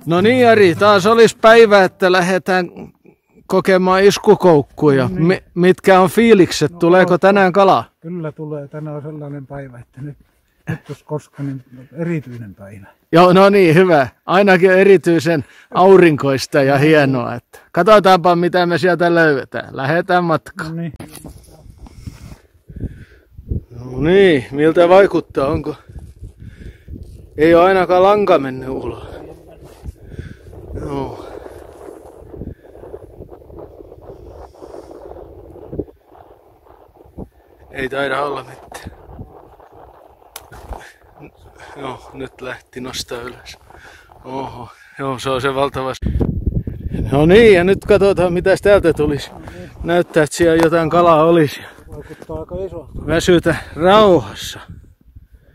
No niin Jari, taas olisi päivä, että lähdetään kokemaan iskukoukkuja. Mitkä on fiilikset? Tuleeko tänään kalaa? Kyllä tulee. Tänään on sellainen päivä, että nyt jos koska niin erityinen päivä. Joo, no niin, hyvä. Ainakin erityisen aurinkoista ja hienoa. Että katsotaanpa, mitä me sieltä löydetään. Lähdetään matkaan. No niin, miltä vaikuttaa? Onko? Ei ole ainakaan lanka mennyt ulos. Joo. Ei taida olla mitään. Joo, nyt lähti nostaa ylös. Oho, joo, se on se valtava. No niin, ja nyt katsotaan mitä täältä tulisi. Näyttää, että siellä jotain kalaa olisi. Vaikuttaa aika iso. Väsytä rauhassa.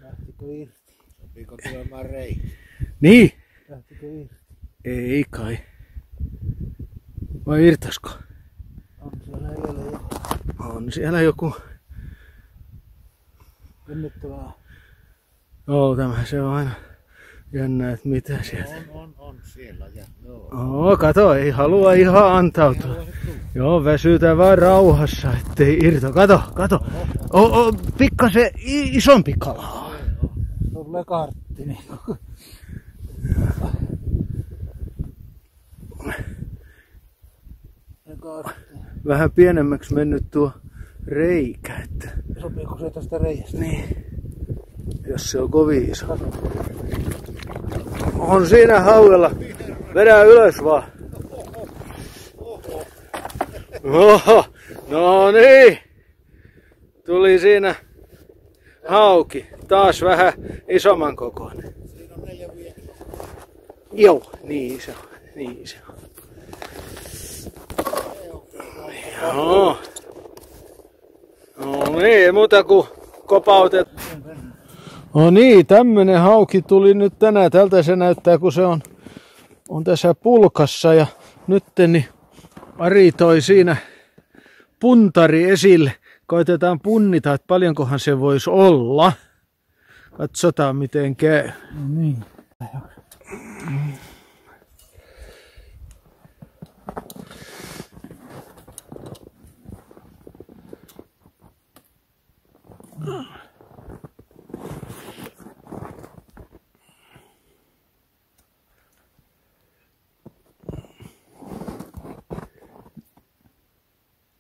Lähtikö irti? Sopiiko tulemaan reikä? Niin? Lähtikö irti? Ei kai. Vai irtasko? On siellä edellä joku. On siellä joku. Jännittävää. Joo, tämä se on aina jännä, että mitä sieltä. On siellä. Ja, joo. Oo, kato, ei halua ihan antautua. Joo, väsytä vaan rauhassa, ettei irto. Kato. Pikkasen isompi kala. Se on lekartti. Niin. Vähän pienemmäksi mennyt tuo reikä. Että... Sopiiko se tästä reiästä? Niin. Jos se on kovin iso. On siinä hauella. Vedä ylös vaan. Oho, no niin. Tuli siinä hauki. Taas vähän isomman kokoinen. Joo, niin se on. Niin se on. Joo. No niin, ei muuta kuin kopautet. No niin, tämmönen hauki tuli nyt tänään. Tältä se näyttää, kun se on tässä pulkassa. Ja nytten niin Ari toi siinä puntari esille. Koitetaan punnita, että paljonkohan se voisi olla. Katsotaan miten käy. No niin.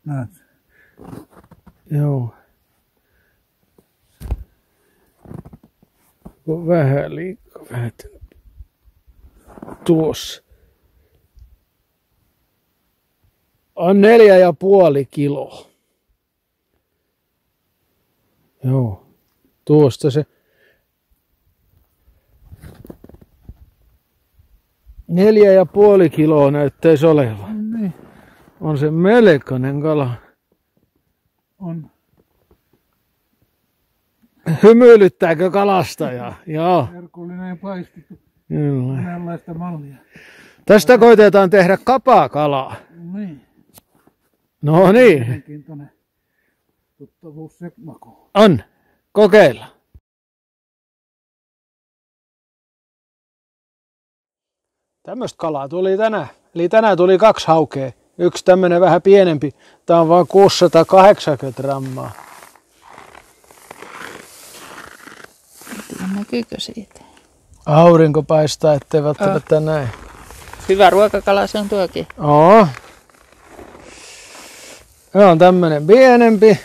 Näet. Joo. Vähän liikaa. Vähän. Tuossa. On 4,5 kiloa. Joo. Tuosta se. 4,5 kiloa näyttäisi olevan. Niin. On se melkoinen kala. On. Hymyilyttääkö kalastajaa? Joo. Herkullinen paistettu. Kyllä. Monenlaista mallia. Tästä koitetaan tehdä kapakalaa. Niin. No niin. Mielenkiintoinen tuttavuus se maku. On. Kokeilla. Tämmöistä kalaa tuli tänään. Eli tänään tuli 2 haukea. Yksi tämmönen vähän pienempi. Tää on vaan 680 grammaa. Näkyykö siitä? Aurinko paistaa, ettei välttämättä näin. Hyvä ruokakala se on tuokin. Oo. Se on tämmönen pienempi.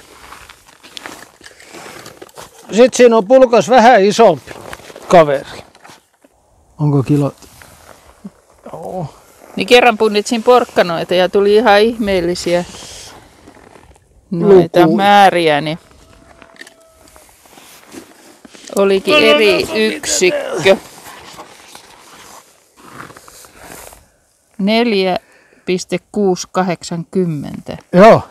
Sitten siinä on pulkas vähän isompi kaveri. Onko kilot? Joo. Niin kerran punnitsin porkkanoita ja tuli ihan ihmeellisiä noita määriä, niin olikin eri yksikkö. 4,680. Joo.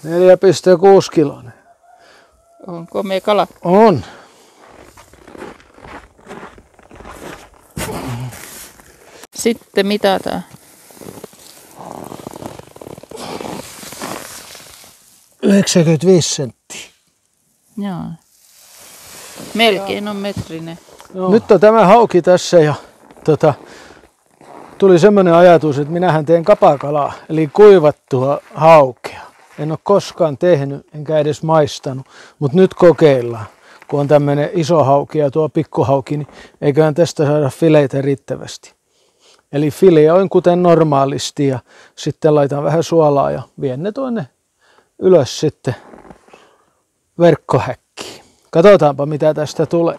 4,6 kiloinen. On komea kala. On. Sitten mitataan. 95 senttiä. Joo. Melkein on metrinen. Joo. Nyt on tämä hauki tässä ja tuli semmoinen ajatus, että minähän teen kapakalaa, eli kuivattua haukea. En ole koskaan tehnyt, enkä edes maistanut, mutta nyt kokeillaan. Kun on tämmöinen iso hauki ja tuo pikkuhauki, niin eiköhän tästä saada fileitä riittävästi. Eli fileoin kuten normaalisti ja sitten laitan vähän suolaa ja vien ne tuonne ylös sitten verkkohäkkiin. Katsotaanpa mitä tästä tulee.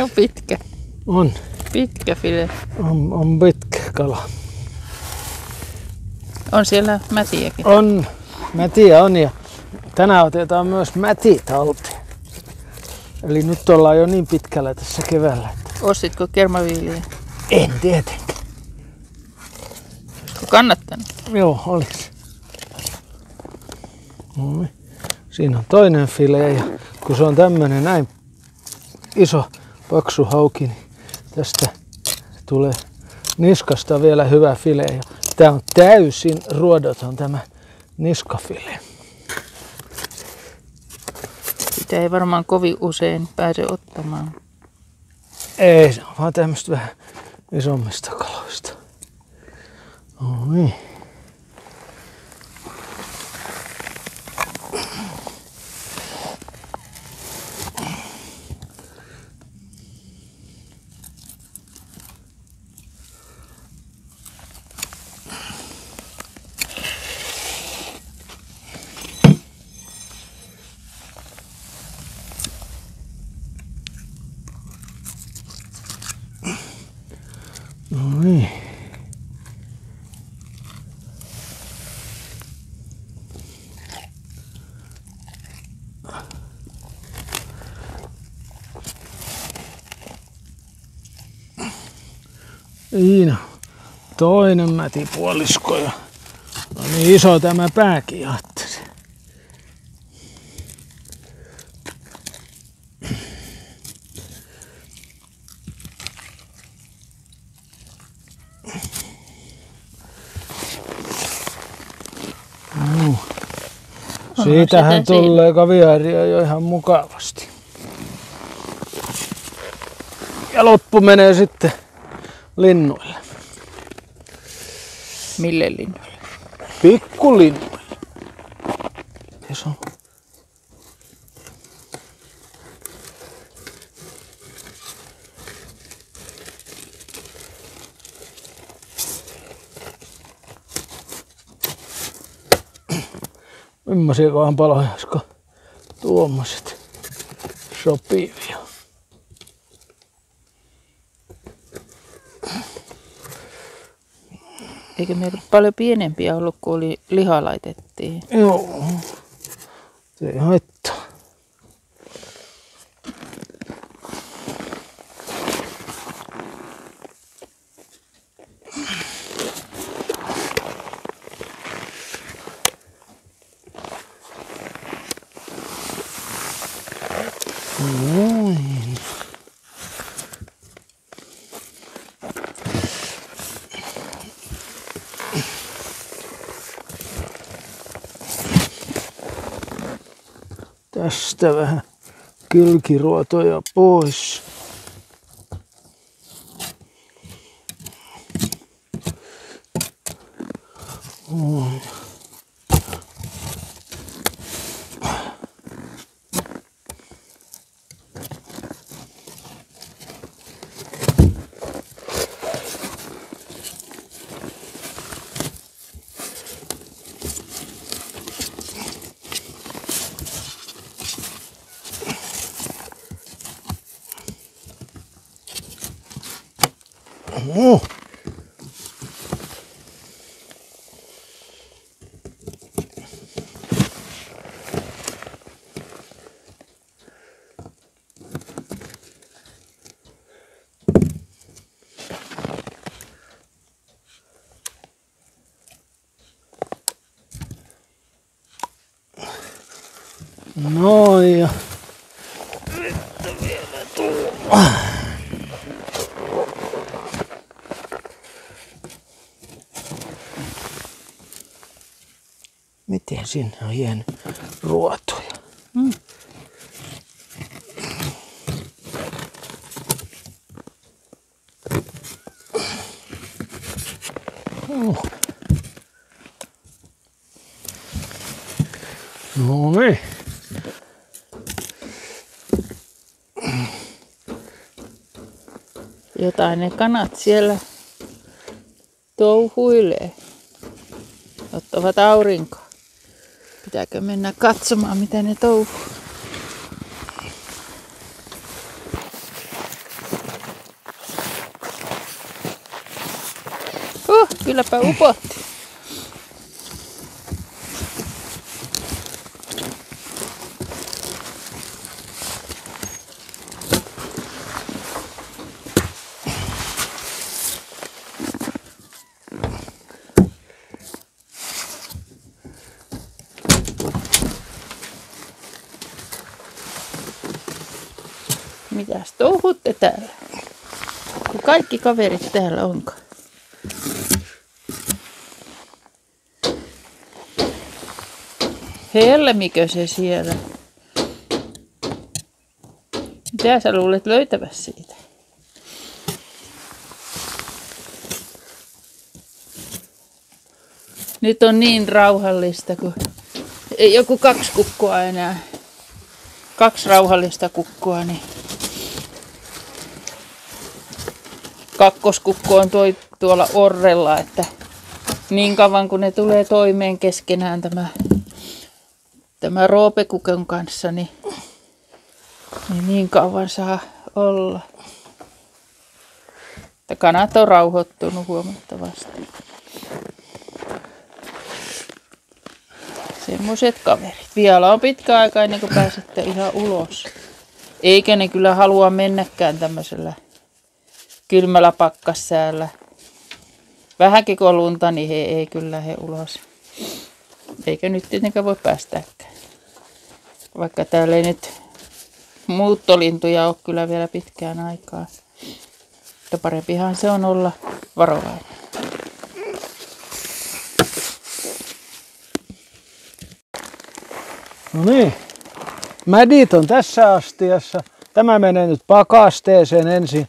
On pitkä. On. Pitkä file. On pitkä kala. On siellä mätiäkin. On. Mätiä on ja tänään otetaan myös mäti talteen. Eli nyt ollaan jo niin pitkällä tässä keväällä. Ostitko kermaviiliä? En tietenkään. Olisiko kannattanut? Joo, olisi. No, siinä on toinen file ja kun se on tämmönen näin iso paksu hauki, niin tästä tulee niskasta vielä hyvä file. Ja tää on täysin ruodoton tämä niskafile. Sitä ei varmaan kovin usein pääse ottamaan. Ei, se on vaan tämmöistä vähän isommista kaloista. No niin. No niin. Siinä toinen mätipuolisko ja on niin iso tämä pääkin ajattelin. Siitähän tulee kaviaaria jo ihan mukavasti. Ja loppu menee sitten linnuille. Mille linnuille? Pikkulinnuille. Se on. Millaisiakohan paloja, olisiko tuommoiset sopivia. Eikö meillä paljon pienempiä ollut, kun oli liha laitettiin? Joo, se ei haittaa. Tästä vähän kylkiruotoja pois. Noin ja miten sinne on jäänyt ruotoja? No niin. Jotain ne kanat siellä touhuilee. Ottavat aurinkoa. Pitääkö mennä katsomaan, mitä ne touhuu? Kylläpä upotti. Mitäs touhutte täällä? Kun kaikki kaverit täällä onkaan. Helmikö se siellä? Mitä sä luulet löytävässä siitä? Nyt on niin rauhallista, kun ei joku 2 kukkua enää. 2 rauhallista kukkua, niin kakkoskukko on tuolla orrella, että niin kauan kun ne tulee toimeen keskenään tämä roopekukon kanssa, niin kauan saa olla. Että kanat on rauhoittunut huomattavasti. Semmoiset kaverit. Vielä on pitkä aika ennen kuin pääsette ihan ulos. Eikä ne kyllä halua mennäkään tämmöisellä kylmällä pakkassäällä. Vähänkin kun on lunta, niin he ei kyllä he ulos. Eikä nyt tietenkään voi päästääkään. Vaikka täällä ei nyt muuttolintuja ole kyllä vielä pitkään aikaa. Mutta parempihan se on olla varovainen. No niin, mädit on tässä astiassa. Tämä menee nyt pakasteeseen ensin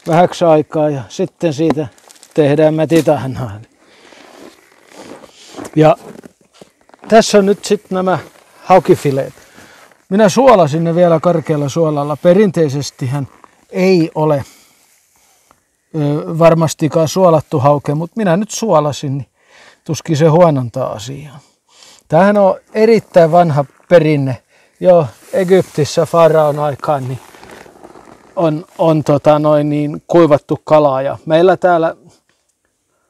vähäksi aikaa ja sitten siitä tehdään mätitahnaa. Ja tässä on nyt sitten nämä haukifileet. Minä suolasin ne vielä karkealla suolalla. Perinteisestihän ei ole varmastikaan suolattu hauke, mutta minä nyt suolasin, niin tuskin se huonontaa asiaa. Tämähän on erittäin vanha perinne. Jo Egyptissä faraon aikaan niin on kuivattu kalaa. Ja meillä täällä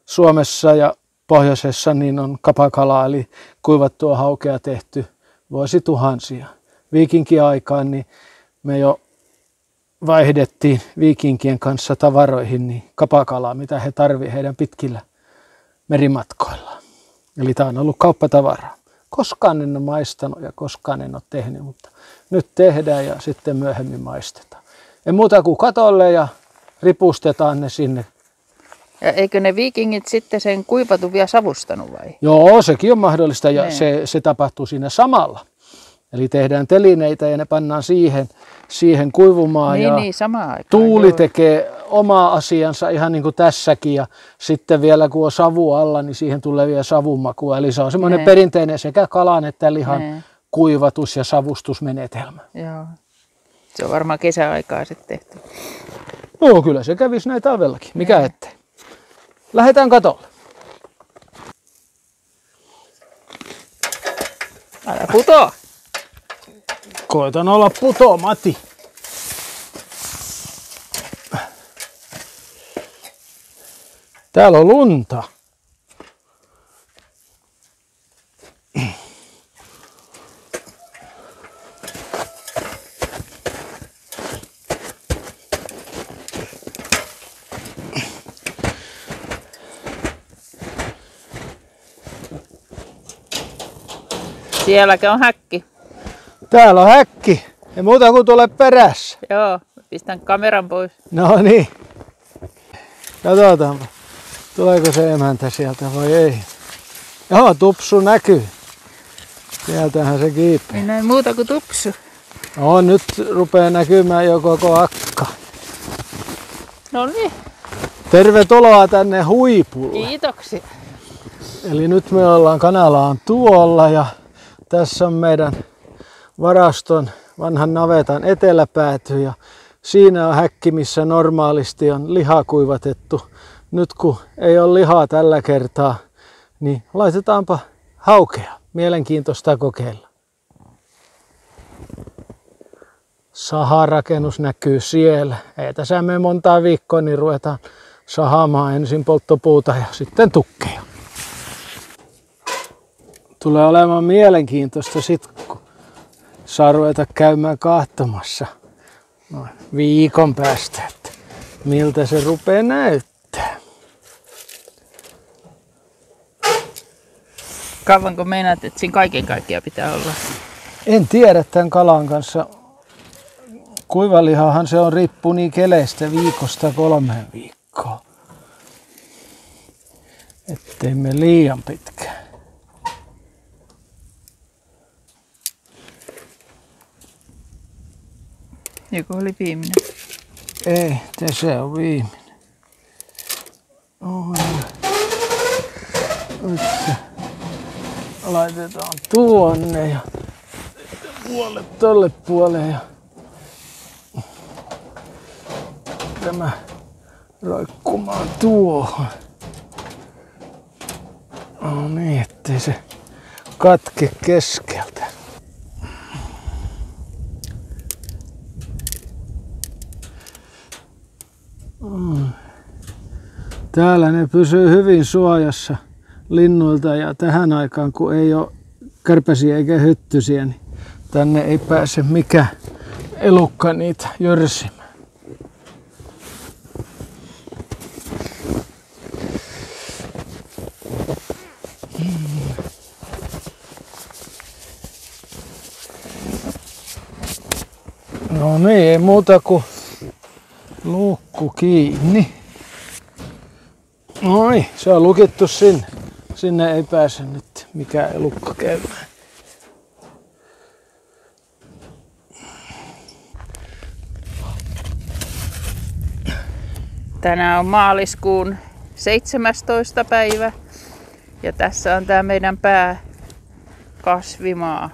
Suomessa ja pohjoisessa niin on kapakalaa, eli kuivattua haukea tehty vuosituhansia. Viikinkien aikaan niin me jo vaihdettiin viikinkien kanssa tavaroihin niin kapakalaa, mitä he tarvitsevat heidän pitkillä merimatkoillaan. Eli tämä on ollut kauppatavaraa. Koskaan en ole maistanut ja koskaan en ole tehnyt, mutta nyt tehdään ja sitten myöhemmin maistetaan. Ei muuta kuin katolle ja ripustetaan ne sinne. Ja eikö ne viikingit sitten sen kuivatun vielä savustanut vai? Joo, sekin on mahdollista ja se tapahtuu siinä samalla. Eli tehdään telineitä ja ne pannaan siihen kuivumaan niin, samaan aikaan. Tuuli tekee omaa asiansa ihan niin kuin tässäkin ja sitten vielä kun on savu alla, niin siihen tulee vielä savunmakua. Eli se on semmoinen perinteinen sekä kalan että lihan kuivatus- ja savustusmenetelmä. Joo. Se on varmaan kesäaikaa sitten tehty. No kyllä se kävisi näin talvellakin, mikä ettei. Lähdetään katolle. Älä putoa. Koitan olla putoamati. Täällä on lunta. Sielläkin on häkki. Täällä on häkki. Ei muuta kuin tule perässä. Joo, pistän kameran pois. No niin. Katsotaanpa. Tuleeko se emäntä sieltä vai ei? Joo, tupsu näkyy. Sieltähän se kiipee. Ei näin muuta kuin tupsu. No nyt rupeaa näkymään jo koko akka. No niin, Tervetuloa tänne huipulle. kiitoksia. Eli nyt me ollaan Kanalaan tuolla ja tässä on meidän varaston vanhan navetan eteläpääty ja siinä on häkki, missä normaalisti on liha kuivatettu. Nyt kun ei ole lihaa tällä kertaa, niin laitetaanpa haukea. Mielenkiintoista kokeilla. Saharakennus näkyy siellä. Ei tässä mene montaa viikkoa, niin ruvetaan sahaamaan ensin polttopuuta ja sitten tukkeja. Tulee olemaan mielenkiintoista sit, kun saa ruveta käymään katsomassa noin viikon päästä, että miltä se rupeaa näyttää. Kauanko meinaat, että siinä kaiken kaikkiaan pitää olla? En tiedä tämän kalan kanssa. Kuivalihahan se on riippuu niin keleistä viikosta 3 viikkoa. Ettei me liian pitkään. Joku oli viimeinen. Ei, se on viimeinen. Nyt se laitetaan tuonne ja puolet tolle puolelle ja tämä roikkumaan tuohon. No niin, ettei se katke keskeltä. Täällä ne pysyy hyvin suojassa linnuilta ja tähän aikaan kun ei ole kärpäsiä eikä hyttysiä, niin tänne ei pääse mikään elukka niitä jörsimään. No niin, ei muuta kuin luukku kiinni. Noi, se on lukittu sinne. Sinne ei pääse nyt mikään elukka käymään. Tänään on maaliskuun 17. päivä ja tässä on tää meidän pääkasvimaa.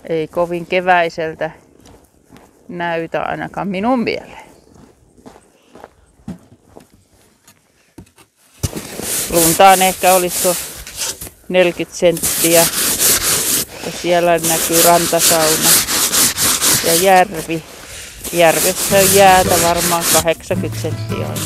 Ei kovin keväiseltä näytä ainakaan minun mieleen. Luntaan ehkä olisi tuo 40 senttiä ja siellä näkyy rantasauna ja järvi. Järvessä on jäätä varmaan 80 senttiä aina.